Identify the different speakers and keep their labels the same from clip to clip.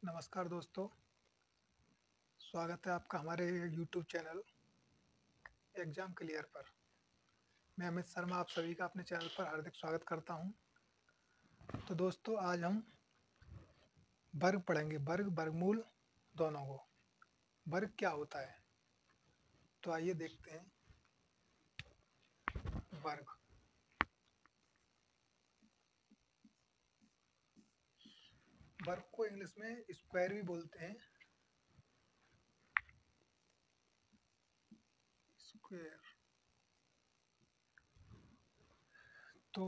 Speaker 1: नमस्कार दोस्तों, स्वागत है आपका हमारे YouTube चैनल एग्ज़ाम क्लियर पर। मैं अमित शर्मा आप सभी का अपने चैनल पर हार्दिक स्वागत करता हूं। तो दोस्तों आज हम वर्ग पढ़ेंगे, वर्गमूल दोनों को। वर्ग क्या होता है तो आइए देखते हैं। वर्ग वर्ग को इंग्लिश में स्क्वायर भी बोलते हैं। स्क्वायर। तो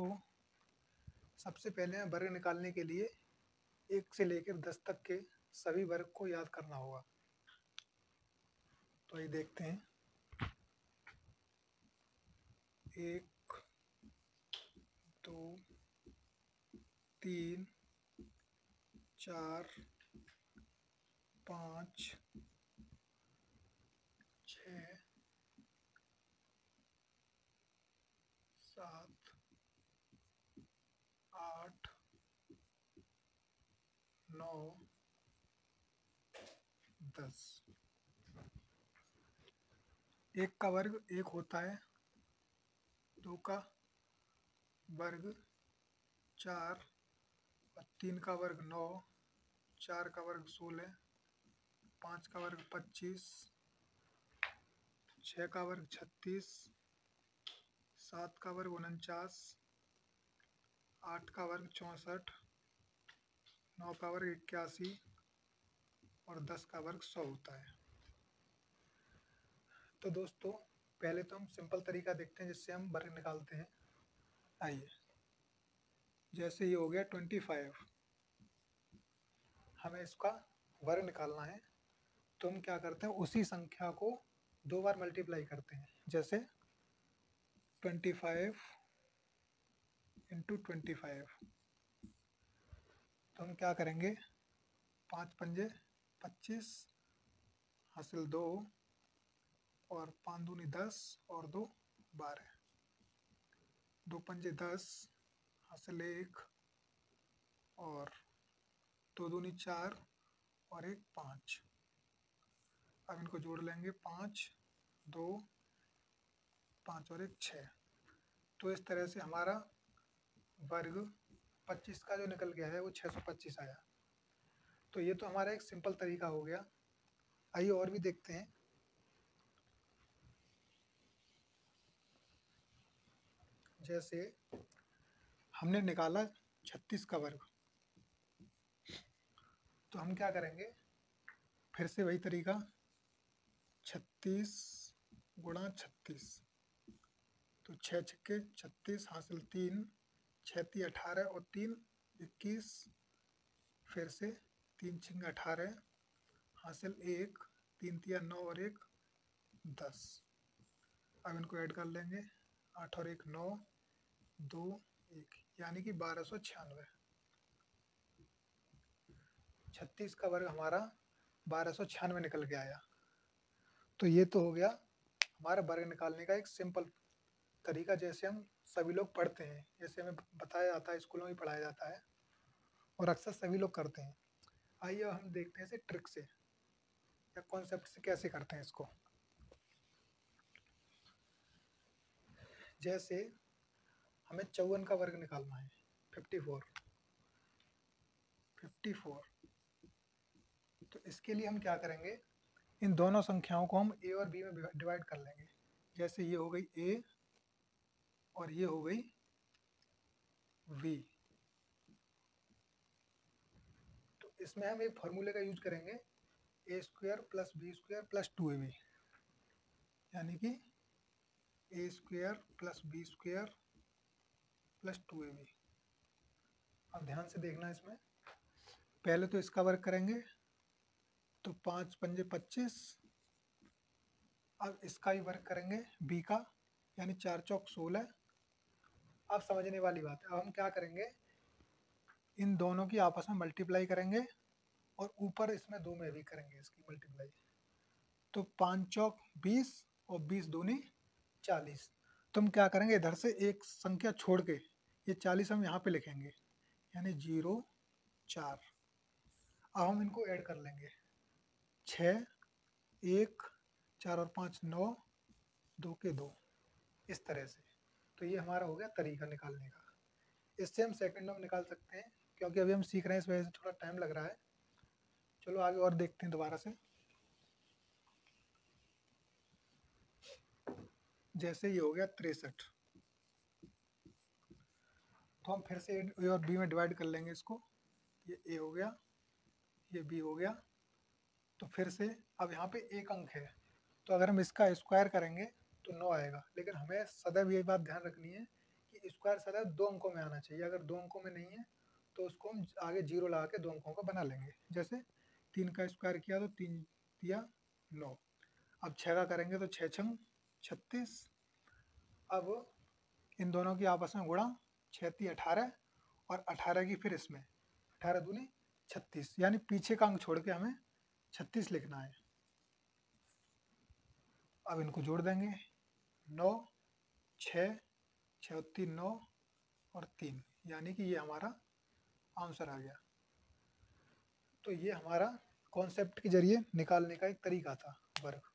Speaker 1: सबसे पहले वर्ग निकालने के लिए 1 से लेकर 10 तक के सभी वर्ग को याद करना होगा। तो ये देखते हैं। 1 2 3 4 5 6 7 8 9 10। 1 का वर्ग 1 होता है, 2 का वर्ग 4 और 3 का वर्ग 9, 4 का वर्ग 16, 5 का वर्ग 25, 6 का वर्ग 36, 7 का वर्ग 49, 8 का वर्ग 64, 9 का वर्ग 81 और 10 का वर्ग 100 होता है। तो दोस्तों पहले तो हम सिंपल तरीका देखते हैं जिससे हम वर्ग निकालते हैं। आइए, जैसे ये हो गया 25, हमें इसका वर्ग निकालना है तो हम क्या करते हैं, उसी संख्या को 2 बार मल्टीप्लाई करते हैं। जैसे 25 इंटू 25, तो हम क्या करेंगे, 5 पंजे 25 हासिल 2 और 5 दूनी 10 और 2 12, 2 पंजे 10 हासिल 1 और 2 दूनी 4 और 1 5। अब इनको जोड़ लेंगे, 5 2 5 और 1 6। तो इस तरह से हमारा वर्ग 25 का जो निकल गया है वो 625 आया। तो ये तो हमारा एक सिंपल तरीका हो गया। आइए और भी देखते हैं। जैसे हमने निकाला 36 का वर्ग, तो हम क्या करेंगे, फिर से वही तरीका, 36 गुणा 36, तो 6 छक्के 36 हासिल 3, 6 × 18 और 3 21, फिर से 3 × 18 हासिल 1, 3 × 9 और 1 10। अब इनको ऐड कर लेंगे, 8 और 1 9, 2 1, यानी कि 1296। 36 का वर्ग हमारा 1296 निकल के आया। तो ये तो हो गया हमारा वर्ग निकालने का एक सिंपल तरीका, जैसे हम सभी लोग पढ़ते हैं, जैसे हमें बताया जाता है, स्कूलों में पढ़ाया जाता है और अक्सर सभी लोग करते हैं। आइए हम देखते हैं इसे ट्रिक से या कॉन्सेप्ट से कैसे करते हैं इसको। जैसे हमें 54 का वर्ग निकालना है, 54। तो इसके लिए हम क्या करेंगे, इन दोनों संख्याओं को हम ए और बी में डिवाइड कर लेंगे। जैसे ये हो गई ए और ये हो गई वी। तो इसमें हम एक फॉर्मूले का यूज करेंगे, a square plus b square plus 2ab, यानी कि a square plus b square plus 2ab। अब ध्यान से देखना, इसमें पहले तो इसका वर्ग करेंगे, तो 5 पंजे 25। अब इसका ही वर्ग करेंगे बी का, यानी 4 चौक 16। अब समझने वाली बात है, अब हम क्या करेंगे, इन दोनों की आपस में मल्टीप्लाई करेंगे और ऊपर इसमें 2 में भी करेंगे इसकी मल्टीप्लाई। तो 5 चौक 20 और 20 दूनी 40। तो हम क्या करेंगे, इधर से एक संख्या छोड़ के ये 40 हम यहाँ पे लिखेंगे, यानी 0 4। अब हम इनको ऐड कर लेंगे, 6, 1, 4 और 5 9, 2 के 2, इस तरह से। तो ये हमारा हो गया तरीका निकालने का। इससे हम सेकंड में निकाल सकते हैं, क्योंकि अभी हम सीख रहे हैं, इस वजह से थोड़ा टाइम लग रहा है। चलो आगे और देखते हैं दोबारा से। जैसे ये हो गया 63, तो हम फिर से ए और बी में डिवाइड कर लेंगे इसको। ये ए हो गया, ये बी हो गया। तो फिर से अब यहाँ पे एक अंक है, तो अगर हम इसका स्क्वायर करेंगे तो 9 आएगा। लेकिन हमें सदैव ये बात ध्यान रखनी है कि स्क्वायर सदैव 2 अंकों में आना चाहिए। अगर 2 अंकों में नहीं है तो उसको हम आगे 0 लगा के 2 अंकों का बना लेंगे। जैसे 3 का स्क्वायर किया तो 3 दिया 9। अब 6 का करेंगे तो 6 छंग 36। अब इन दोनों की आपस में गुणा, 6 × 18 और 18 की फिर इसमें 18 दूनी 36, यानी पीछे का अंक छोड़ के हमें 36 लिखना है। अब इनको जोड़ देंगे, 9, 6, 6 और 3 9 और 3, यानी कि ये हमारा आंसर आ गया। तो ये हमारा कॉन्सेप्ट के जरिए निकालने का एक तरीका था वर्ग।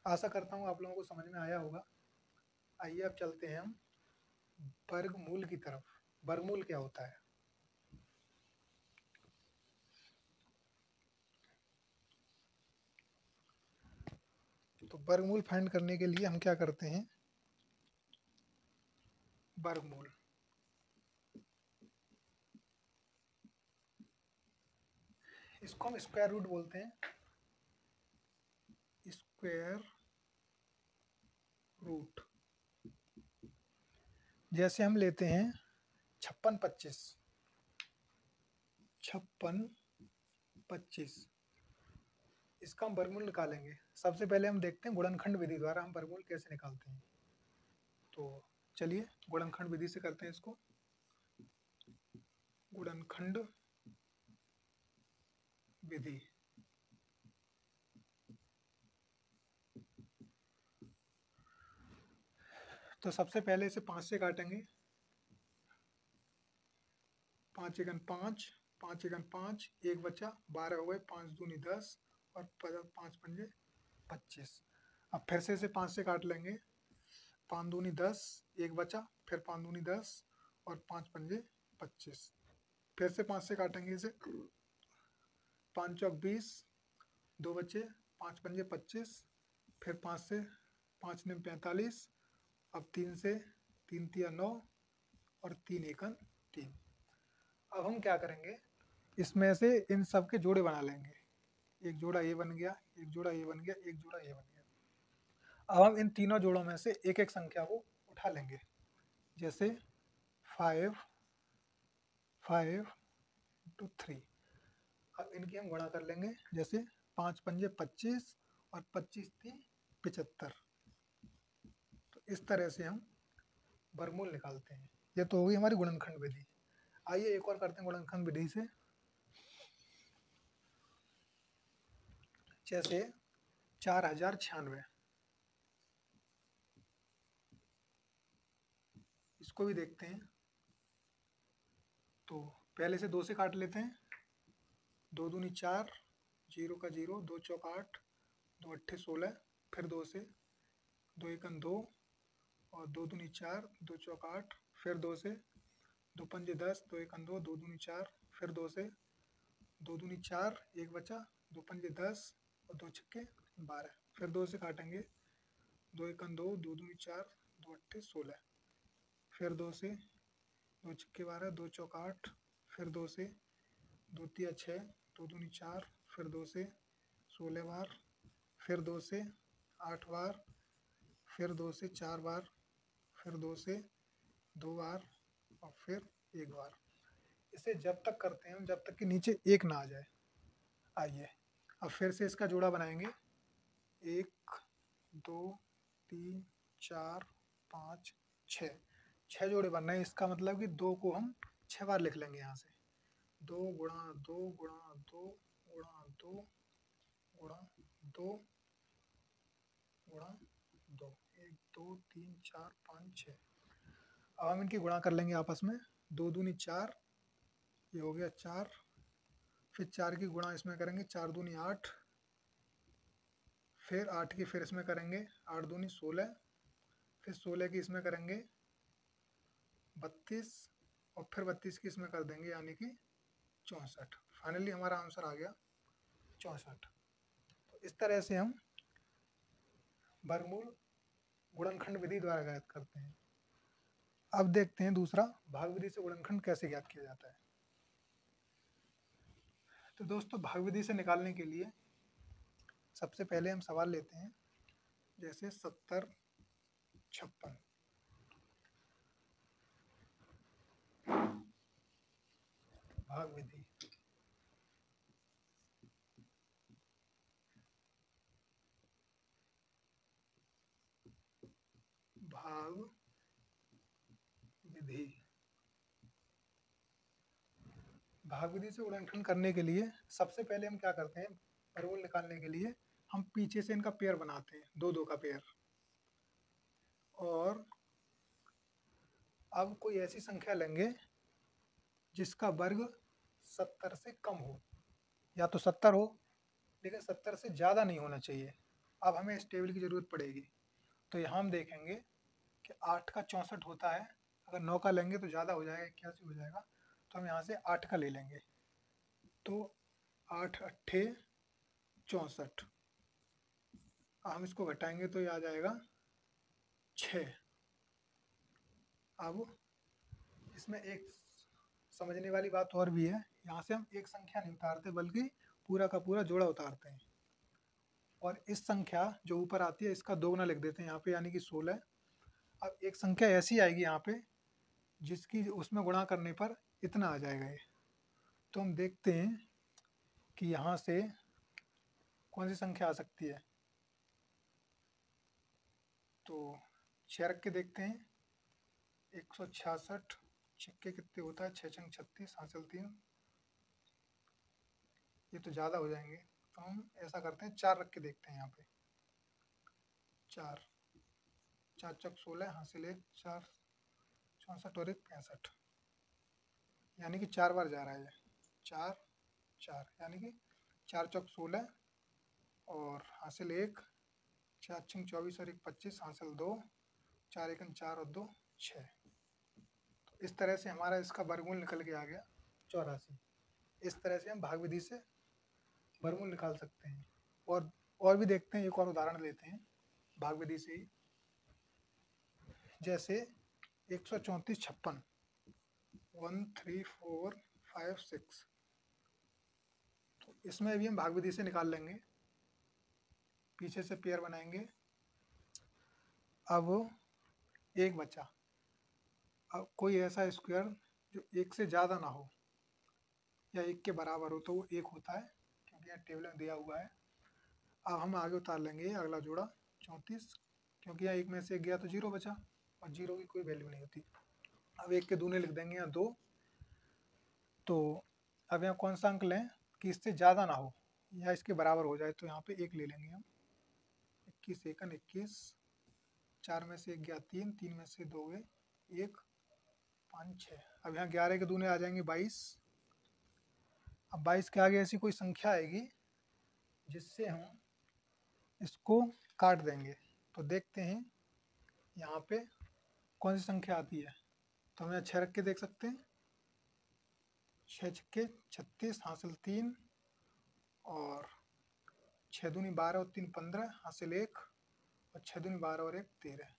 Speaker 1: आशा करता हूँ आप लोगों को समझ में आया होगा। आइए अब चलते हैं हम वर्गमूल की तरफ। वर्गमूल क्या होता है? तो वर्गमूल फाइंड करने के लिए हम क्या करते हैं, वर्गमूल इसको हम स्क्वायर रूट बोलते हैं। स्क्वायर रूट जैसे हम लेते हैं 56 25, 56 25, इसका हम वर्गमूल निकालेंगे। सबसे पहले हम देखते हैं गुणनखंड विधि द्वारा हम वर्गमूल कैसे निकालते हैं। तो चलिए गुणनखंड विधि से करते हैं इसको। गुणनखंड विधि, तो सबसे पहले इसे 5 से काटेंगे। 5 एकन 5, 5 एकन 5, एक बचा, 12 हो गए, 5 दूनी 10 और 5 पंजे 25। अब फिर से इसे 5 से काट लेंगे। 5 दूनी 10, एक बचा, फिर 5 दूनी 10 और 5 पंजे 25। फिर से 5 से काटेंगे इसे। 5 चौक 20, दो बचे, 5 पंजे 25, फिर 5 से 5 निम 45। अब 3 से 3 तिया 9 और 3 एकन 3। अब हम क्या करेंगे, इसमें से इन सब के जोड़े बना लेंगे। एक जोड़ा ये बन गया, एक जोड़ा ये बन गया, एक जोड़ा ये बन गया। अब हम इन तीनों जोड़ों में से एक एक संख्या को उठा लेंगे। जैसे 5 5 to 3। अब इनकी हम गुणा कर लेंगे। जैसे 5 पंजे 25 और 25 3 75। तो इस तरह से हम वर्गमूल निकालते हैं। ये तो होगी हमारी गुणनखंड विधि। आइए एक और करते हैं गुणनखंड विधि से। जैसे 4096, इसको भी देखते हैं। तो पहले से 2 से काट लेते हैं। 2 दूनी 4, 0 का 0, 2 चौक 8, 2 अट्ठे 16, फिर 2 से, 2 एकन 2 और 2 दूनी 4, 2 चौक 8, फिर 2 से, 2 पंजे 10, 2 एकन 2, 2 दूनी 4, फिर 2 से, 2 दूनी 4, एक बचा, 2 पंजे 10 और 2 छक्के 12, फिर 2 से काटेंगे। 2 एकन 2, 2 दूनी 4, 2 अट्ठे 16, फिर 2 से, 2 छक्के 12, 2 चौक 8, फिर 2 से, 2 तिया 6, 2 दूनी 4, फिर 2 से 16 बार, फिर 2 से 8 बार, फिर 2 से 4 बार, फिर 2 से 2 बार और फिर 1 बार। इसे जब तक करते हैं जब तक कि नीचे 1 ना आ जाए। आइए अब फिर से इसका जोड़ा बनाएंगे। 1 2 3 4 5 6, 6 जोड़े बन रहे हैं। इसका मतलब कि 2 को हम 6 बार लिख लेंगे। यहाँ से 2 गुणा 2 गुणा 2 गुणा 2 गुणा 2 गुणा 2, 1 2 3 4 5 6। अब हम इनकी गुणा कर लेंगे आपस में। 2 दूनी 4, ये हो गया 4, फिर 4 की गुणा इसमें करेंगे, 4 दूनी 8, फिर 8 की फिर इसमें करेंगे, 8 दूनी 16, फिर 16 की इसमें करेंगे 32, और फिर 32 की इसमें कर देंगे, यानी कि 64। फाइनली हमारा आंसर आ गया 64। तो इस तरह से हम वर्गमूल गुणनखंड विधि द्वारा ज्ञात करते हैं। अब देखते हैं दूसरा, भाग विधि से गुणनखंड कैसे ज्ञात किया जाता है। तो दोस्तों, भाग विधि से निकालने के लिए सबसे पहले हम सवाल लेते हैं, जैसे 70 56। भाग विधि, भाग विधि, भाग विधि से गुणनखंड करने के लिए सबसे पहले हम क्या करते हैं, वर्गमूल निकालने के लिए हम पीछे से इनका पेयर बनाते हैं, 2 2 का पेयर। और अब कोई ऐसी संख्या लेंगे जिसका वर्ग 70 से कम हो, या तो 70 हो लेकिन 70 से ज़्यादा नहीं होना चाहिए। अब हमें इस टेबल की ज़रूरत पड़ेगी। तो यहाँ हम देखेंगे कि 8 का 64 होता है, अगर 9 का लेंगे तो ज़्यादा हो जाएगा, 81 हो जाएगा, तो हम यहाँ से 8 का ले लेंगे। तो 8 अट्ठे 64, हम इसको घटाएंगे तो ये आ जाएगा 6। अब इसमें एक समझने वाली बात और भी है, यहाँ से हम एक संख्या नहीं उतारते बल्कि पूरा का पूरा जोड़ा उतारते हैं, और इस संख्या जो ऊपर आती है इसका दोगुना लिख देते हैं यहाँ पे, यानी कि 16। अब एक संख्या ऐसी आएगी यहाँ पे जिसकी उसमें गुणा करने पर इतना आ जाएगा ये। तो हम देखते हैं कि यहाँ से कौन सी संख्या आ सकती है। तो 6 रख के देखते हैं, 166 छक्के कितने होता है, 6 छंग 36 हासिल 3, ये तो ज़्यादा हो जाएंगे। तो हम ऐसा करते हैं, 4 रख के देखते हैं यहाँ पे, 4 4 चौक 16 हासिल 1, 4 64 और 1 65, यानी कि 4 बार जा रहा है ये, 4 4, यानी कि 4 चौक 16 और हासिल 1, 4 छंग 24 और 1 25 हासिल 2, 4 एकन 4 और 2 6। तो इस तरह से हमारा इसका वर्गमूल निकल के आ गया 84। इस तरह से हम भाग विधि से वर्गमूल निकाल सकते हैं। और भी देखते हैं, एक और उदाहरण लेते हैं भाग विधि से ही, जैसे 134 56, 1 3 4 5 6। तो इसमें भी हम भाग विधि से निकाल लेंगे, पीछे से पेयर बनाएंगे। अब एक बचा, अब कोई ऐसा स्क्वायर जो 1 से ज़्यादा ना हो या 1 के बराबर हो तो वो 1 होता है, क्योंकि यहाँ टेबल में दिया हुआ है। अब हम आगे उतार लेंगे अगला जोड़ा 34, क्योंकि यहाँ 1 में से 1 गया तो 0 बचा, और 0 की कोई वैल्यू नहीं होती। अब 1 के दूने लिख देंगे यहाँ 2। तो अब यहाँ कौन सा अंक लें कि इससे ज़्यादा ना हो या इसके बराबर हो जाए, तो यहाँ पे 1 ले लेंगे हम। 21 एकन 21, 4 में से 1 गया 3, 3 में से 2 गए 1, 5 6। अब यहाँ 11 के दूने आ जाएंगे 22। अब 22 के आगे ऐसी कोई संख्या आएगी जिससे हम इसको काट देंगे। तो देखते हैं यहाँ पे कौन सी संख्या आती है। तो हम यहाँ 6 रख के देख सकते हैं, 6 छक्के 36 हासिल 3, और 6 दूनी 12 और 3 15 हासिल 1, और 6 दूनी 12 और 1 13।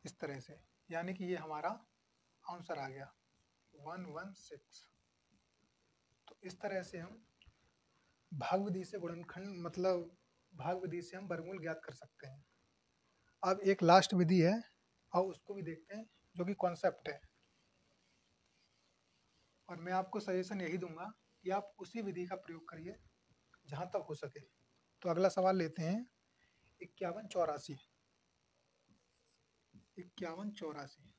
Speaker 1: इस तरह से, यानी कि ये हमारा आंसर आ गया 116। तो इस तरह से हम भाग विधि से गुणनखंड, मतलब भाग विधि से हम वर्गमूल ज्ञात कर सकते हैं। अब एक लास्ट विधि है, और उसको भी देखते हैं, जो कि कॉन्सेप्ट है। और मैं आपको सजेशन यही दूंगा कि आप उसी विधि का प्रयोग करिए जहाँ तक हो सके। तो अगला सवाल लेते हैं 51 84। 51 84,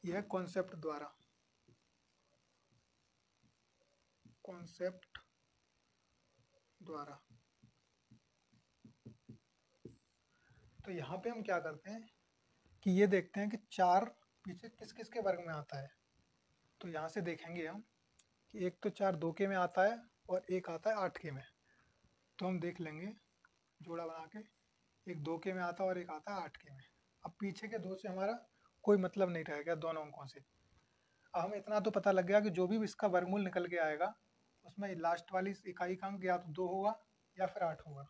Speaker 1: यह कॉन्सेप्ट द्वारा, कॉन्सेप्ट द्वारा। तो यहाँ पे हम क्या करते हैं कि ये देखते हैं कि 4 पीछे किस किस के वर्ग में आता है। तो यहाँ से देखेंगे हम कि एक तो 4 2 के में आता है और एक आता है 8 के में। तो हम देख लेंगे जोड़ा बना के, एक 2 के में आता है और एक आता है 8 के में। अब पीछे के 2 से हमारा कोई मतलब नहीं रहेगा दोनों अंकों से। अब हमें इतना तो पता लग गया कि जो भी इसका वर्गमूल निकल के आएगा उसमें लास्ट वाली इकाई का अंक या तो 2 होगा या फिर 8 होगा।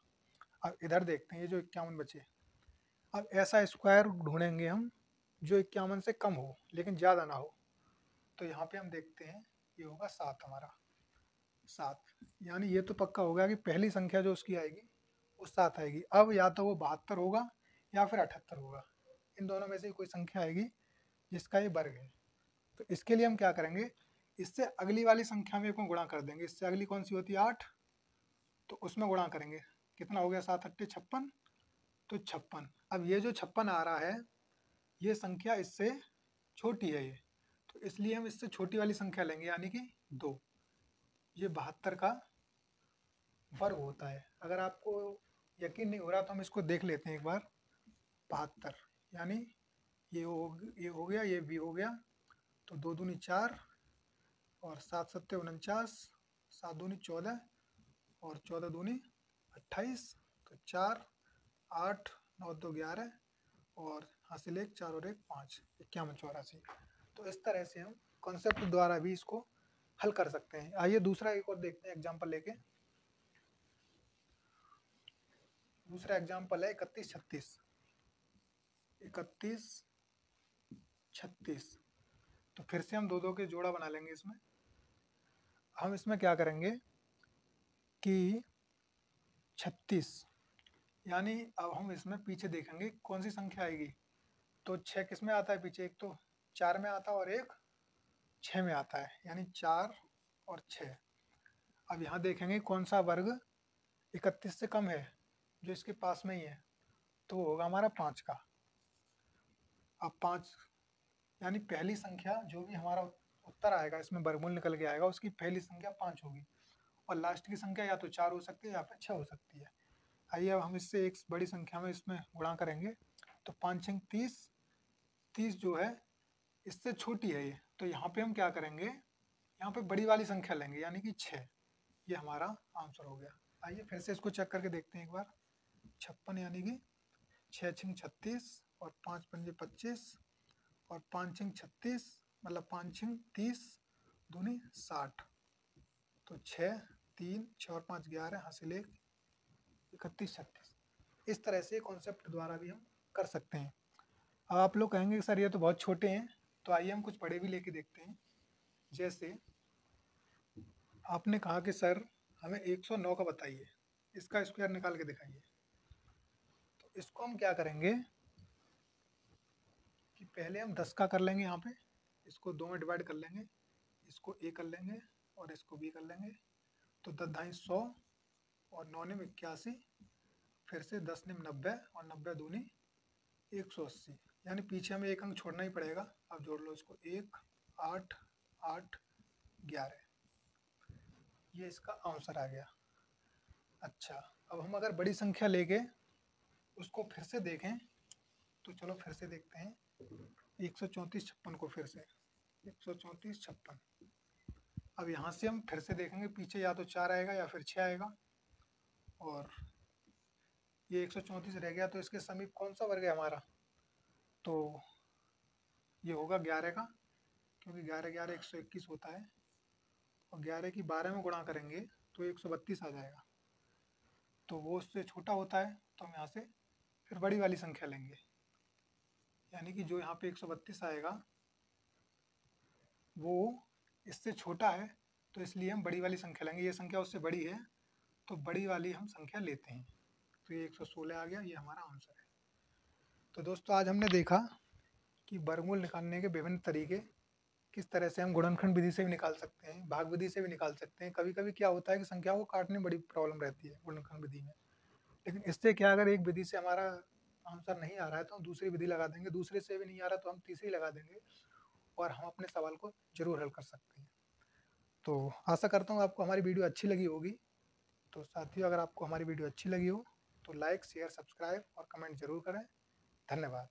Speaker 1: अब इधर देखते हैं ये जो 51 बचे, अब ऐसा स्क्वायर ढूंढेंगे हम जो 51 से कम हो लेकिन ज़्यादा ना हो। तो यहाँ पे हम देखते हैं ये होगा 7 हमारा, 7। यानी ये तो पक्का हो गया कि पहली संख्या जो उसकी आएगी वो 7 आएगी। अब या तो वो 72 होगा या फिर 78 होगा, इन दोनों में से कोई संख्या आएगी जिसका ये वर्ग है। तो इसके लिए हम क्या करेंगे, इससे अगली वाली संख्या में को गुणा कर देंगे। इससे अगली कौन सी होती है 8, तो उसमें गुणा करेंगे। कितना हो गया 7 8 56, तो 56। अब ये जो 56 आ रहा है ये संख्या इससे छोटी है ये, तो इसलिए हम इससे छोटी वाली संख्या लेंगे यानी कि 2। ये 72 का वर्ग होता है। अगर आपको यकीन नहीं हो रहा तो हम इसको देख लेते हैं एक बार। 72 यानी ये हो गया, ये भी हो गया, तो 2 दूनी 4 और 7 सत्ते 49, 7 दूनी 14 और 14 दूनी 28, तो 4 8 9 2 11 और हासिल 1 4 और 1 5, 51 84। तो इस तरह से हम कॉन्सेप्ट द्वारा भी इसको हल कर सकते हैं। आइए दूसरा एक और देखते हैं एग्जाम्पल लेके। दूसरा एग्जाम्पल है 31 36। 31 36, तो फिर से हम 2 2 के जोड़ा बना लेंगे। इसमें हम इसमें क्या करेंगे कि 36 यानी अब हम इसमें पीछे देखेंगे कौन सी संख्या आएगी। तो 6 किस में आता है पीछे, एक तो 4 में आता है और एक 6 में आता है, यानी 4 और 6। अब यहाँ देखेंगे कौन सा वर्ग 31 से कम है जो इसके पास में ही है, तो वो होगा हमारा 5 का। अब 5 यानी पहली संख्या जो भी हमारा उत्तर आएगा इसमें वर्गमूल निकल के आएगा उसकी पहली संख्या 5 होगी और लास्ट की संख्या या तो 4 हो सकती है या फिर 6 हो सकती है। आइए अब हम इससे एक बड़ी संख्या में इसमें गुणा करेंगे। तो 5 6 30, 30 जो है इससे छोटी है ये, तो यहाँ पे हम क्या करेंगे, यहाँ पे बड़ी वाली संख्या लेंगे यानी कि 6। ये हमारा आंसर हो गया। आइए फिर से इसको चेक करके देखते हैं एक बार। 56 यानी कि 6 6 36 और 5 पंजे 25 और 5 6 36 मतलब 5 6 30 दूनी 60, तो 6 3 6 और 5 11 हासिल 1 31 36। इस तरह से कॉन्सेप्ट द्वारा भी हम कर सकते हैं। अब आप लोग कहेंगे सर ये तो बहुत छोटे हैं, तो आइए हम कुछ बड़े भी लेके देखते हैं। जैसे आपने कहा कि सर हमें 109 का बताइए, इसका स्क्वायर निकाल के दिखाइए। तो इसको हम क्या करेंगे कि पहले हम 10 का कर लेंगे, यहाँ पे इसको 2 में डिवाइड कर लेंगे, इसको ए कर लेंगे और इसको बी कर लेंगे। तो 10 ढाई 100 और 9 निम 81, फिर से 10 निम 90 और 90 दूनी 180, यानी पीछे हमें एक अंक छोड़ना ही पड़ेगा। अब जोड़ लो इसको 1 8 8 11, ये इसका आंसर आ गया। अच्छा, अब हम अगर बड़ी संख्या लेके उसको फिर से देखें तो चलो फिर से देखते हैं 134 56 को, फिर से 134 56। अब यहाँ से हम फिर से देखेंगे पीछे या तो 4 आएगा या फिर 6 आएगा, और ये 134 रह गया, तो इसके समीप कौन सा वर्ग है हमारा, तो ये होगा 11 का, क्योंकि 11 11 121 होता है और 11 की 12 में गुणा करेंगे तो 132 आ जाएगा, तो वो उससे छोटा होता है। तो हम यहाँ से फिर बड़ी वाली संख्या लेंगे, यानी कि जो यहाँ पे 132 आएगा वो इससे छोटा है, तो इसलिए हम बड़ी वाली संख्या लेंगे। ये संख्या उससे बड़ी है तो बड़ी वाली हम संख्या लेते हैं, तो ये 116 आ गया, ये हमारा आंसर है। तो दोस्तों आज हमने देखा कि वर्गमूल निकालने के विभिन्न तरीके, किस तरह से हम गुणनखंड विधि से भी निकाल सकते हैं, भाग विधि से भी निकाल सकते हैं। कभी कभी क्या होता है कि संख्या को काटने में बड़ी प्रॉब्लम रहती है गुणनखंड विधि में, लेकिन इससे क्या, अगर एक विधि से हमारा आंसर नहीं आ रहा है तो हम दूसरी विधि लगा देंगे, दूसरे से भी नहीं आ रहा तो हम तीसरी लगा देंगे और हम अपने सवाल को जरूर हल कर सकते हैं। तो आशा करता हूँ आपको हमारी वीडियो अच्छी लगी होगी। तो साथियों अगर आपको हमारी वीडियो अच्छी लगी हो तो लाइक शेयर सब्सक्राइब और कमेंट जरूर करें। धन्यवाद।